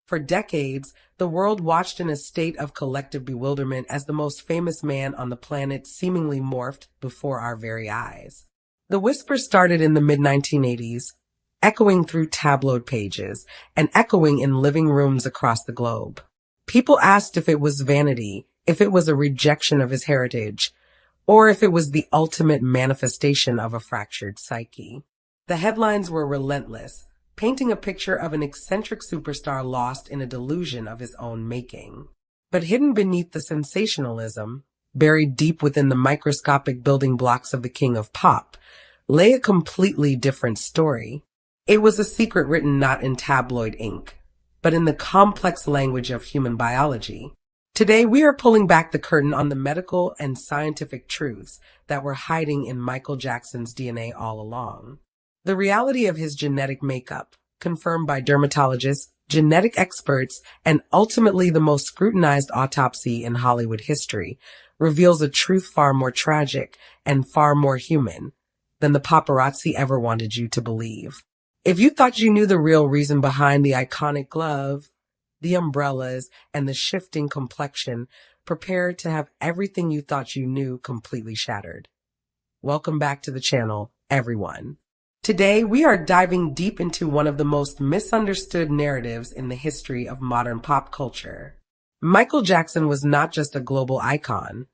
For decades, the world watched in a state of collective bewilderment as the most famous man on the planet seemingly morphed before our very eyes. The whisper started in the mid-1980s, echoing through tabloid pages and echoing in living rooms across the globe. People asked if it was vanity, if it was a rejection of his heritage, or if it was the ultimate manifestation of a fractured psyche. The headlines were relentless, painting a picture of an eccentric superstar lost in a delusion of his own making. But hidden beneath the sensationalism, buried deep within the microscopic building blocks of the king of pop, lay a completely different story. It was a secret written not in tabloid ink, but in the complex language of human biology. Today, we are pulling back the curtain on the medical and scientific truths that were hiding in Michael Jackson's DNA all along. The reality of his genetic makeup, confirmed by dermatologists, genetic experts, and ultimately the most scrutinized autopsy in Hollywood history, reveals a truth far more tragic and far more human than the paparazzi ever wanted you to believe. If you thought you knew the real reason behind the iconic glove, the umbrellas, and the shifting complexion, prepare to have everything you thought you knew completely shattered. Welcome back to the channel, everyone. Today, we are diving deep into one of the most misunderstood narratives in the history of modern pop culture. Michael Jackson was not just a global icon.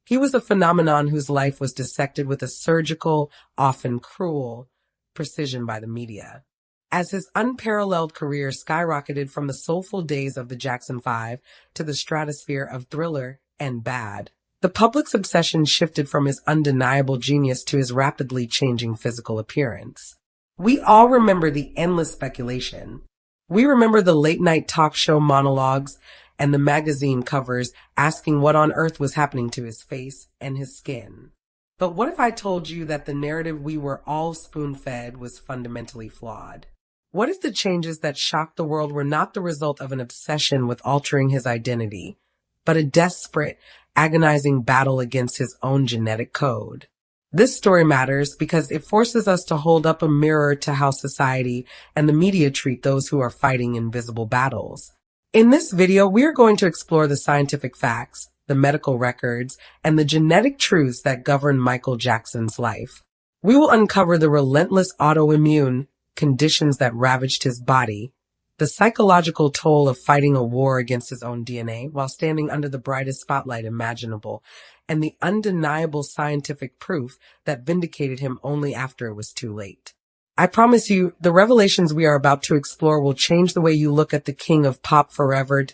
He was a phenomenon whose life was dissected with a surgical, often cruel, precision by the media. As his unparalleled career skyrocketed from the soulful days of the Jackson 5 to the stratosphere of Thriller and Bad, the public's obsession shifted from his undeniable genius to his rapidly changing physical appearance. We all remember the endless speculation. We remember the late-night talk show monologues and the magazine covers asking what on earth was happening to his face and his skin. But what if I told you that the narrative we were all spoon-fed was fundamentally flawed? What if the changes that shocked the world were not the result of an obsession with altering his identity, but a desperate, agonizing battle against his own genetic code? This story matters because it forces us to hold up a mirror to how society and the media treat those who are fighting invisible battles. In this video, we are going to explore the scientific facts, the medical records, and the genetic truths that govern Michael Jackson's life. We will uncover the relentless autoimmune conditions that ravaged his body, the psychological toll of fighting a war against his own DNA while standing under the brightest spotlight imaginable, and the undeniable scientific proof that vindicated him only after it was too late. I promise you, the revelations we are about to explore will change the way you look at the king of pop forever.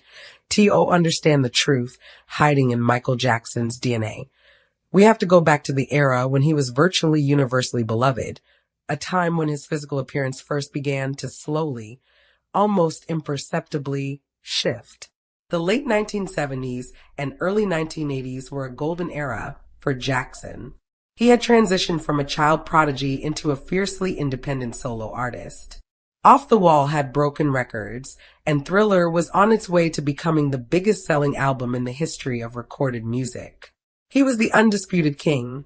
Understand the truth hiding in Michael Jackson's DNA. We have to go back to the era when he was virtually universally beloved, a time when his physical appearance first began to slowly, almost imperceptibly, shift. The late 1970s and early 1980s were a golden era for Jackson. He had transitioned from a child prodigy into a fiercely independent solo artist. Off the Wall had broken records, and Thriller was on its way to becoming the biggest selling album in the history of recorded music. He was the undisputed king,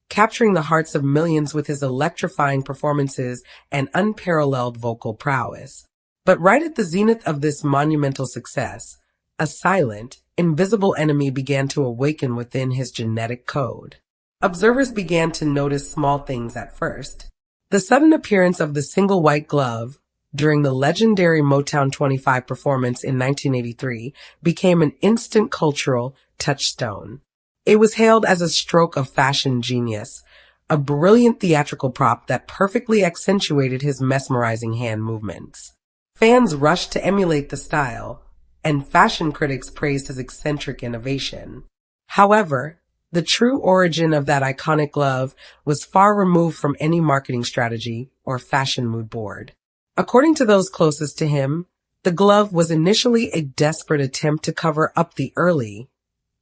capturing the hearts of millions with his electrifying performances and unparalleled vocal prowess. But right at the zenith of this monumental success, a silent, invisible enemy began to awaken within his genetic code. Observers began to notice small things at first. The sudden appearance of the single white glove during the legendary Motown 25 performance in 1983 became an instant cultural touchstone. It was hailed as a stroke of fashion genius, a brilliant theatrical prop that perfectly accentuated his mesmerizing hand movements. Fans rushed to emulate the style, and fashion critics praised his eccentric innovation. However, the true origin of that iconic glove was far removed from any marketing strategy or fashion mood board. According to those closest to him, the glove was initially a desperate attempt to cover up the early,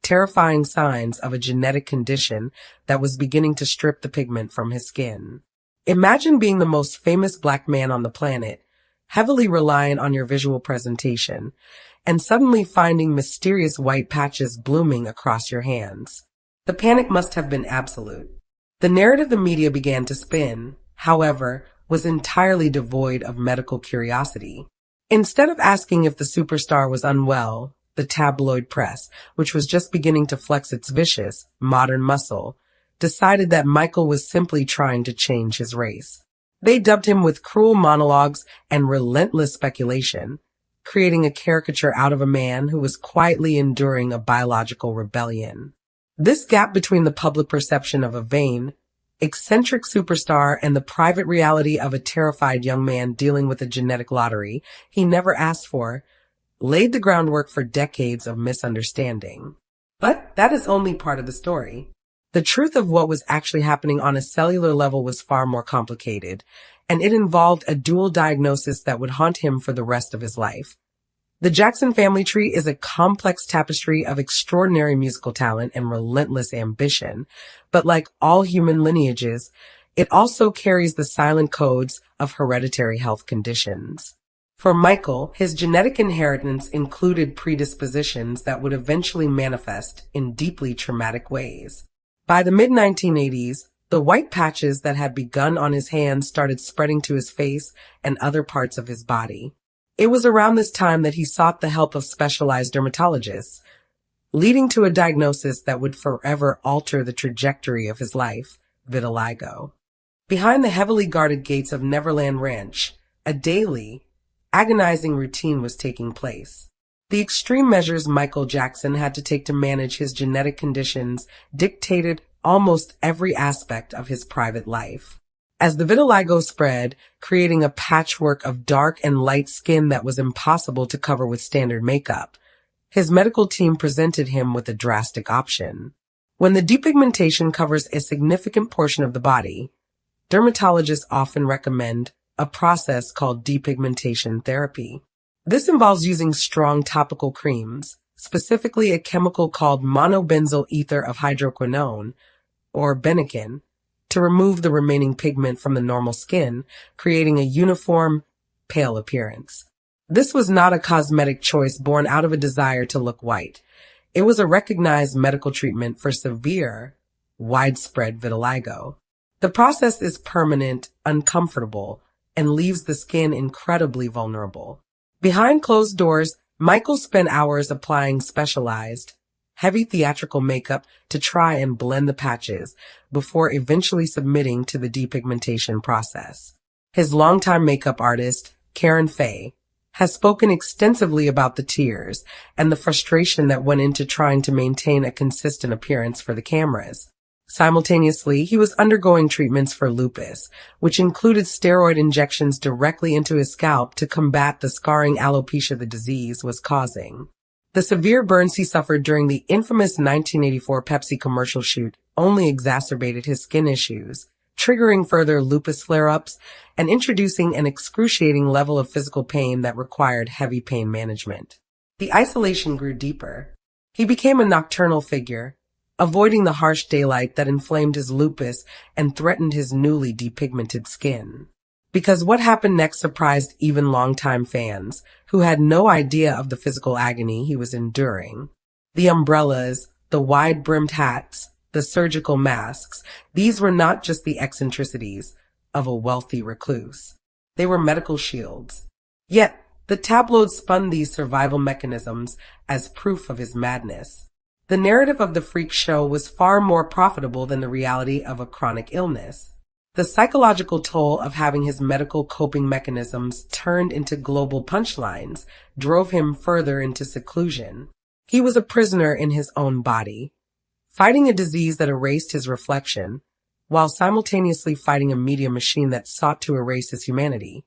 terrifying signs of a genetic condition that was beginning to strip the pigment from his skin. Imagine being the most famous black man on the planet, heavily reliant on your visual presentation, and suddenly finding mysterious white patches blooming across your hands. The panic must have been absolute. The narrative the media began to spin, however, was entirely devoid of medical curiosity. Instead of asking if the superstar was unwell, the tabloid press, which was just beginning to flex its vicious, modern muscle, decided that Michael was simply trying to change his race. They dubbed him with cruel monologues and relentless speculation, creating a caricature out of a man who was quietly enduring a biological rebellion. This gap between the public perception of a vain, eccentric superstar and the private reality of a terrified young man dealing with a genetic lottery he never asked for laid the groundwork for decades of misunderstanding. But that is only part of the story. The truth of what was actually happening on a cellular level was far more complicated, and it involved a dual diagnosis that would haunt him for the rest of his life. The Jackson family tree is a complex tapestry of extraordinary musical talent and relentless ambition, but like all human lineages, it also carries the silent codes of hereditary health conditions. For Michael, his genetic inheritance included predispositions that would eventually manifest in deeply traumatic ways. By the mid-1980s, the white patches that had begun on his hands started spreading to his face and other parts of his body. It was around this time that he sought the help of specialized dermatologists, leading to a diagnosis that would forever alter the trajectory of his life, vitiligo. Behind the heavily guarded gates of Neverland Ranch, a daily, agonizing routine was taking place. The extreme measures Michael Jackson had to take to manage his genetic conditions dictated almost every aspect of his private life. As the vitiligo spread, creating a patchwork of dark and light skin that was impossible to cover with standard makeup, his medical team presented him with a drastic option. When the depigmentation covers a significant portion of the body, dermatologists often recommend a process called depigmentation therapy. This involves using strong topical creams, specifically a chemical called monobenzyl ether of hydroquinone, or Benikin, to remove the remaining pigment from the normal skin, creating a uniform, pale appearance. This was not a cosmetic choice born out of a desire to look white. It was a recognized medical treatment for severe, widespread vitiligo. The process is permanent, uncomfortable, and leaves the skin incredibly vulnerable. Behind closed doors, Michael spent hours applying specialized, heavy theatrical makeup to try and blend the patches before eventually submitting to the depigmentation process. His longtime makeup artist, Karen Fay, has spoken extensively about the tears and the frustration that went into trying to maintain a consistent appearance for the cameras. Simultaneously, he was undergoing treatments for lupus, which included steroid injections directly into his scalp to combat the scarring alopecia the disease was causing. The severe burns he suffered during the infamous 1984 Pepsi commercial shoot only exacerbated his skin issues, triggering further lupus flare-ups and introducing an excruciating level of physical pain that required heavy pain management. The isolation grew deeper. He became a nocturnal figure, avoiding the harsh daylight that inflamed his lupus and threatened his newly depigmented skin. Because what happened next surprised even longtime fans, who had no idea of the physical agony he was enduring. The umbrellas, the wide-brimmed hats, the surgical masks, these were not just the eccentricities of a wealthy recluse. They were medical shields. Yet, the tabloids spun these survival mechanisms as proof of his madness. The narrative of the freak show was far more profitable than the reality of a chronic illness. The psychological toll of having his medical coping mechanisms turned into global punchlines drove him further into seclusion. He was a prisoner in his own body, fighting a disease that erased his reflection, while simultaneously fighting a media machine that sought to erase his humanity.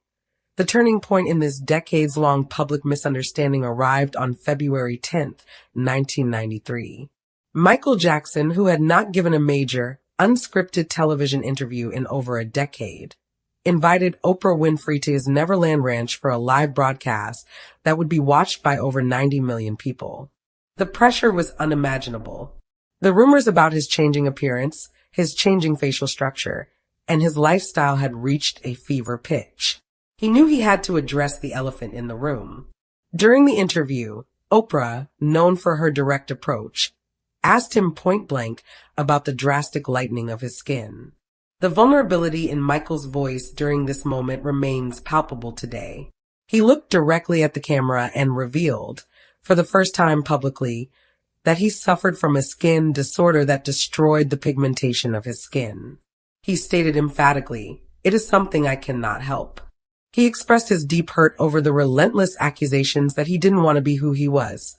The turning point in this decades-long public misunderstanding arrived on February 10th, 1993. Michael Jackson, who had not given a major, unscripted television interview in over a decade, invited Oprah Winfrey to his Neverland Ranch for a live broadcast that would be watched by over 90 million people. The pressure was unimaginable. The rumors about his changing appearance, his changing facial structure, and his lifestyle had reached a fever pitch. He knew he had to address the elephant in the room. During the interview, Oprah, known for her direct approach, asked him point-blank about the drastic lightening of his skin. The vulnerability in Michael's voice during this moment remains palpable today. He looked directly at the camera and revealed, for the first time publicly, that he suffered from a skin disorder that destroyed the pigmentation of his skin. He stated emphatically, "It is something I cannot help." He expressed his deep hurt over the relentless accusations that he didn't want to be who he was,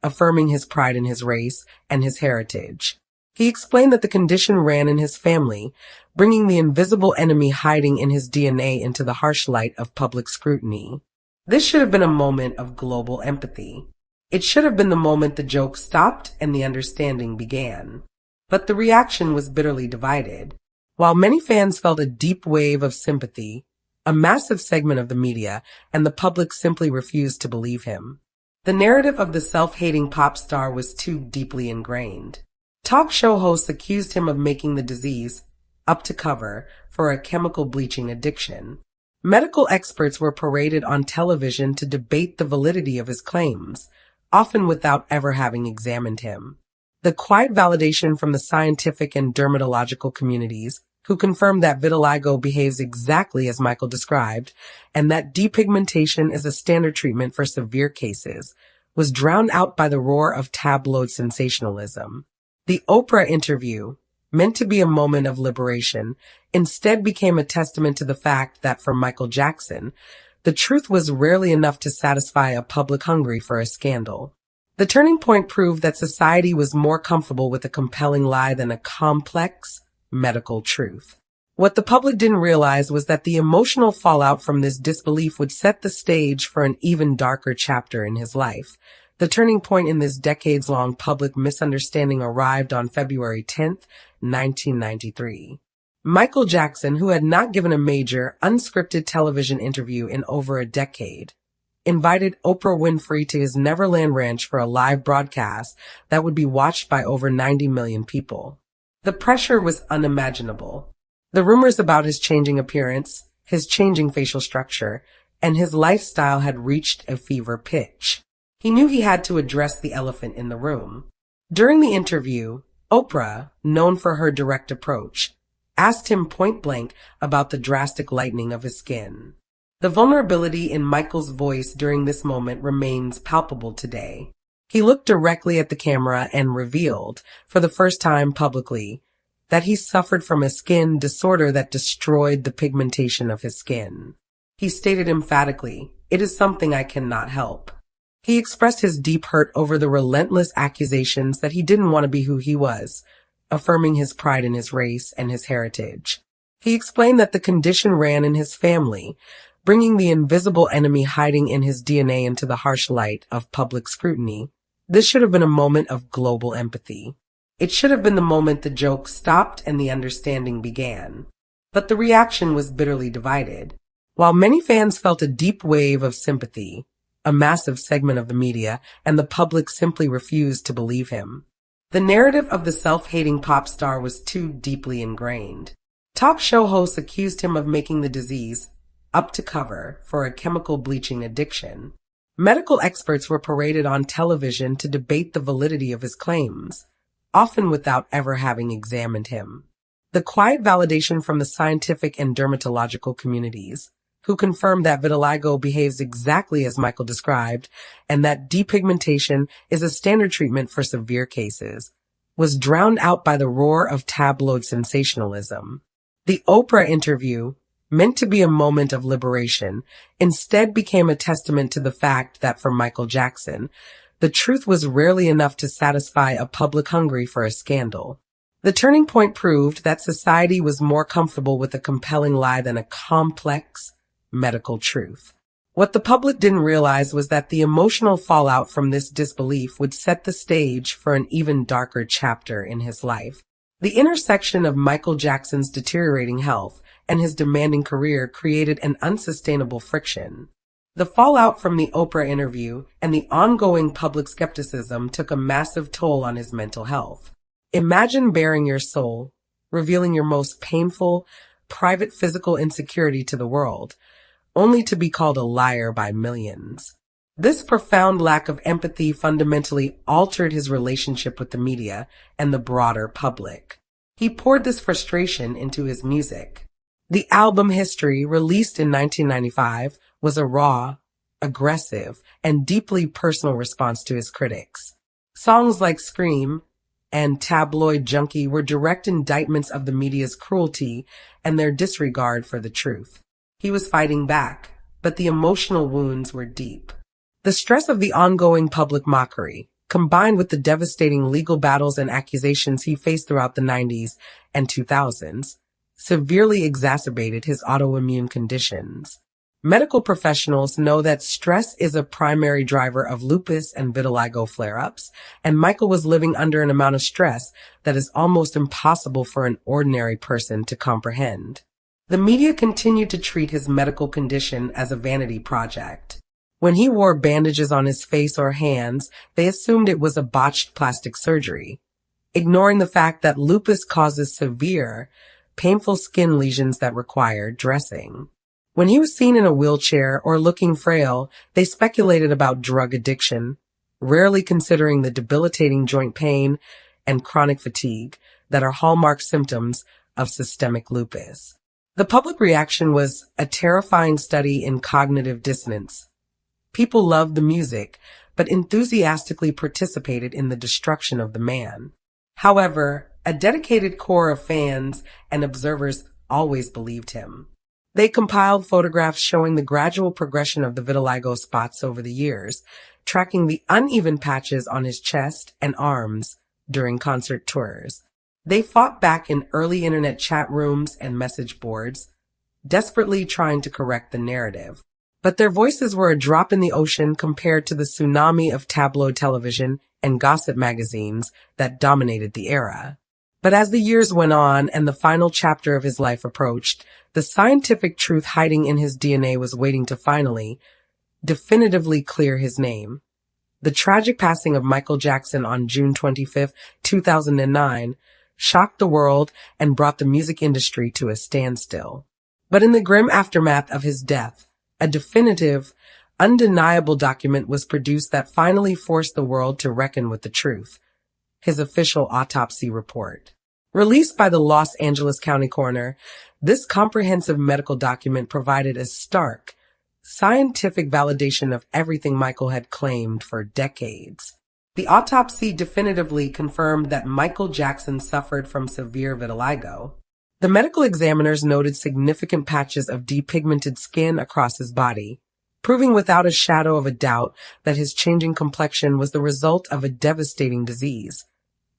affirming his pride in his race and his heritage. He explained that the condition ran in his family, bringing the invisible enemy hiding in his DNA into the harsh light of public scrutiny. This should have been a moment of global empathy. It should have been the moment the joke stopped and the understanding began. But the reaction was bitterly divided. While many fans felt a deep wave of sympathy, a massive segment of the media and the public simply refused to believe him. The narrative of the self-hating pop star was too deeply ingrained. Talk show hosts accused him of making the disease up to cover for a chemical bleaching addiction. Medical experts were paraded on television to debate the validity of his claims, often without ever having examined him. The quiet validation from the scientific and dermatological communities, who confirmed that vitiligo behaves exactly as Michael described, and that depigmentation is a standard treatment for severe cases, was drowned out by the roar of tabloid sensationalism. The Oprah interview, meant to be a moment of liberation, instead became a testament to the fact that for Michael Jackson, the truth was rarely enough to satisfy a public hungry for a scandal. The turning point proved that society was more comfortable with a compelling lie than a complex medical truth. What the public didn't realize was that the emotional fallout from this disbelief would set the stage for an even darker chapter in his life. The turning point in this decades-long public misunderstanding arrived on February 10th, 1993. Michael Jackson, who had not given a major, unscripted television interview in over a decade, invited Oprah Winfrey to his Neverland Ranch for a live broadcast that would be watched by over 90 million people. The pressure was unimaginable. The rumors about his changing appearance, his changing facial structure, and his lifestyle had reached a fever pitch. He knew he had to address the elephant in the room. During the interview, Oprah, known for her direct approach, asked him point-blank about the drastic lightening of his skin. The vulnerability in Michael's voice during this moment remains palpable today. He looked directly at the camera and revealed, for the first time publicly, that he suffered from a skin disorder that destroyed the pigmentation of his skin. He stated emphatically, "It is something I cannot help." He expressed his deep hurt over the relentless accusations that he didn't want to be who he was, affirming his pride in his race and his heritage. He explained that the condition ran in his family, bringing the invisible enemy hiding in his DNA into the harsh light of public scrutiny. This should have been a moment of global empathy. It should have been the moment the joke stopped and the understanding began. But the reaction was bitterly divided. While many fans felt a deep wave of sympathy, a massive segment of the media and the public simply refused to believe him. The narrative of the self-hating pop star was too deeply ingrained. Talk show hosts accused him of making the disease up to cover for a chemical bleaching addiction. Medical experts were paraded on television to debate the validity of his claims, often without ever having examined him. The quiet validation from the scientific and dermatological communities, who confirmed that vitiligo behaves exactly as Michael described, and that depigmentation is a standard treatment for severe cases, was drowned out by the roar of tabloid sensationalism. The Oprah interview, meant to be a moment of liberation, instead became a testament to the fact that for Michael Jackson, the truth was rarely enough to satisfy a public hungry for a scandal. The turning point proved that society was more comfortable with a compelling lie than a complex medical truth. What the public didn't realize was that the emotional fallout from this disbelief would set the stage for an even darker chapter in his life. The intersection of Michael Jackson's deteriorating health and his demanding career created an unsustainable friction. The fallout from the Oprah interview and the ongoing public skepticism took a massive toll on his mental health. Imagine baring your soul, revealing your most painful, private physical insecurity to the world, only to be called a liar by millions. This profound lack of empathy fundamentally altered his relationship with the media and the broader public. He poured this frustration into his music. The album History, released in 1995, was a raw, aggressive, and deeply personal response to his critics. Songs like Scream and Tabloid Junkie were direct indictments of the media's cruelty and their disregard for the truth. He was fighting back, but the emotional wounds were deep. The stress of the ongoing public mockery, combined with the devastating legal battles and accusations he faced throughout the 90s and 2000s, severely exacerbated his autoimmune conditions. Medical professionals know that stress is a primary driver of lupus and vitiligo flare-ups, and Michael was living under an amount of stress that is almost impossible for an ordinary person to comprehend. The media continued to treat his medical condition as a vanity project. When he wore bandages on his face or hands, they assumed it was a botched plastic surgery, ignoring the fact that lupus causes severe, painful skin lesions that require dressing. When he was seen in a wheelchair or looking frail, they speculated about drug addiction, rarely considering the debilitating joint pain and chronic fatigue that are hallmark symptoms of systemic lupus. The public reaction was a terrifying study in cognitive dissonance. People loved the music, but enthusiastically participated in the destruction of the man. However, a dedicated core of fans and observers always believed him. They compiled photographs showing the gradual progression of the vitiligo spots over the years, tracking the uneven patches on his chest and arms during concert tours. They fought back in early internet chat rooms and message boards, desperately trying to correct the narrative. But their voices were a drop in the ocean compared to the tsunami of tabloid television and gossip magazines that dominated the era. But as the years went on and the final chapter of his life approached, the scientific truth hiding in his DNA was waiting to finally, definitively clear his name. The tragic passing of Michael Jackson on June 25, 2009, shocked the world and brought the music industry to a standstill. But in the grim aftermath of his death, a definitive, undeniable document was produced that finally forced the world to reckon with the truth. His official autopsy report. Released by the Los Angeles County Coroner, this comprehensive medical document provided a stark, scientific validation of everything Michael had claimed for decades. The autopsy definitively confirmed that Michael Jackson suffered from severe vitiligo. The medical examiners noted significant patches of depigmented skin across his body, proving without a shadow of a doubt that his changing complexion was the result of a devastating disease,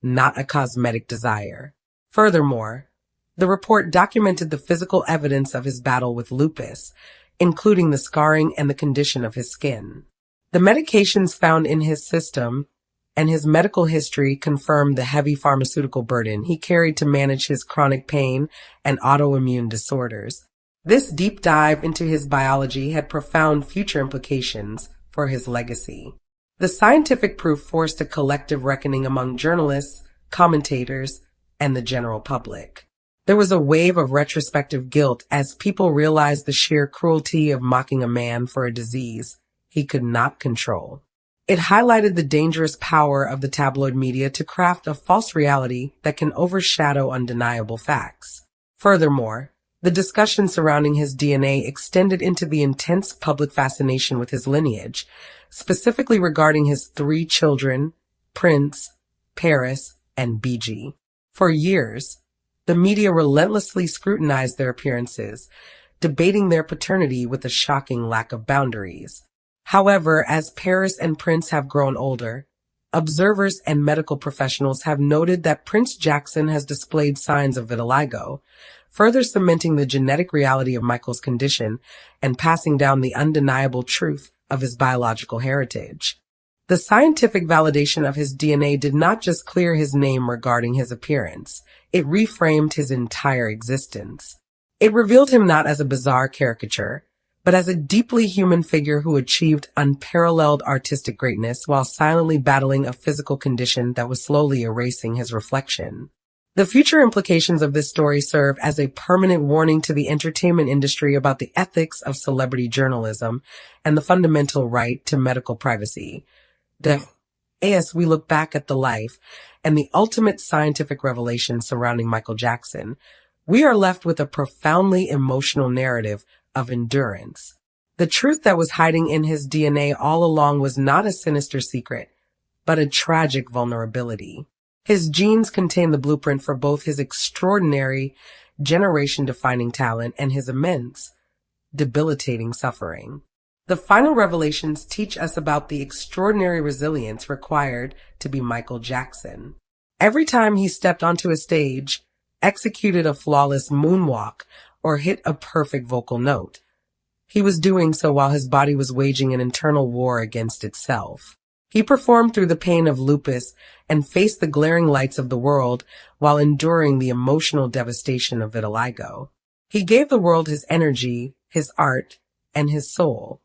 not a cosmetic desire. Furthermore, the report documented the physical evidence of his battle with lupus, including the scarring and the condition of his skin. The medications found in his system and his medical history confirmed the heavy pharmaceutical burden he carried to manage his chronic pain and autoimmune disorders. This deep dive into his biology had profound future implications for his legacy. The scientific proof forced a collective reckoning among journalists, commentators, and the general public. There was a wave of retrospective guilt as people realized the sheer cruelty of mocking a man for a disease he could not control. It highlighted the dangerous power of the tabloid media to craft a false reality that can overshadow undeniable facts. Furthermore, the discussion surrounding his DNA extended into the intense public fascination with his lineage, specifically regarding his 3 children, Prince, Paris, and BG. For years, the media relentlessly scrutinized their appearances, debating their paternity with a shocking lack of boundaries. However, as Paris and Prince have grown older, observers and medical professionals have noted that Prince Jackson has displayed signs of vitiligo, further cementing the genetic reality of Michael's condition and passing down the undeniable truth of his biological heritage. The scientific validation of his DNA did not just clear his name regarding his appearance, it reframed his entire existence. It revealed him not as a bizarre caricature, but as a deeply human figure who achieved unparalleled artistic greatness while silently battling a physical condition that was slowly erasing his reflection. The future implications of this story serve as a permanent warning to the entertainment industry about the ethics of celebrity journalism and the fundamental right to medical privacy. As we look back at the life and the ultimate scientific revelation surrounding Michael Jackson, we are left with a profoundly emotional narrative of endurance, The truth that was hiding in his DNA all along was not a sinister secret, but a tragic vulnerability. His genes contain the blueprint for both his extraordinary, generation-defining talent and his immense, debilitating suffering. The final revelations teach us about the extraordinary resilience required to be Michael Jackson. Every time he stepped onto a stage, executed a flawless moonwalk, or hit a perfect vocal note, he was doing so while his body was waging an internal war against itself. He performed through the pain of lupus and faced the glaring lights of the world while enduring the emotional devastation of vitiligo. He gave the world his energy, his art, and his soul,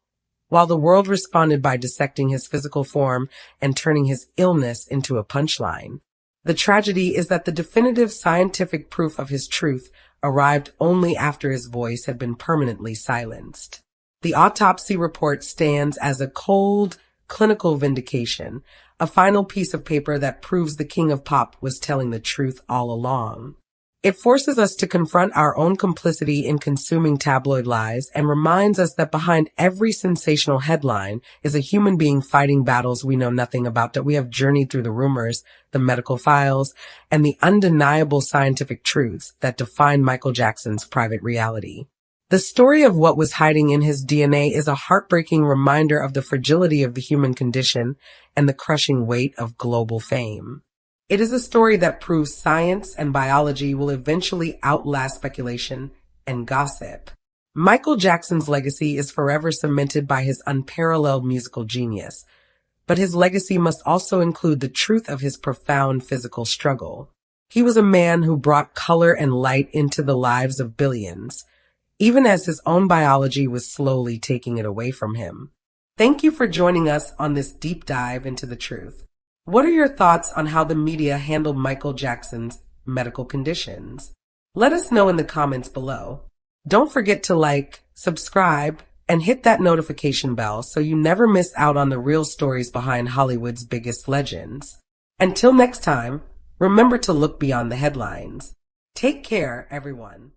while the world responded by dissecting his physical form and turning his illness into a punchline. The tragedy is that the definitive scientific proof of his truth arrived only after his voice had been permanently silenced. The autopsy report stands as a cold, clinical vindication, a final piece of paper that proves the king of pop was telling the truth all along. It forces us to confront our own complicity in consuming tabloid lies and reminds us that behind every sensational headline is a human being fighting battles we know nothing about, that we have journeyed through the rumors, the medical files, and the undeniable scientific truths that define Michael Jackson's private reality. The story of what was hiding in his DNA is a heartbreaking reminder of the fragility of the human condition and the crushing weight of global fame. It is a story that proves science and biology will eventually outlast speculation and gossip. Michael Jackson's legacy is forever cemented by his unparalleled musical genius, but his legacy must also include the truth of his profound physical struggle. He was a man who brought color and light into the lives of billions, even as his own biology was slowly taking it away from him. Thank you for joining us on this deep dive into the truth. What are your thoughts on how the media handled Michael Jackson's medical conditions? Let us know in the comments below. Don't forget to like, subscribe, and hit that notification bell so you never miss out on the real stories behind Hollywood's biggest legends. Until next time, remember to look beyond the headlines. Take care, everyone.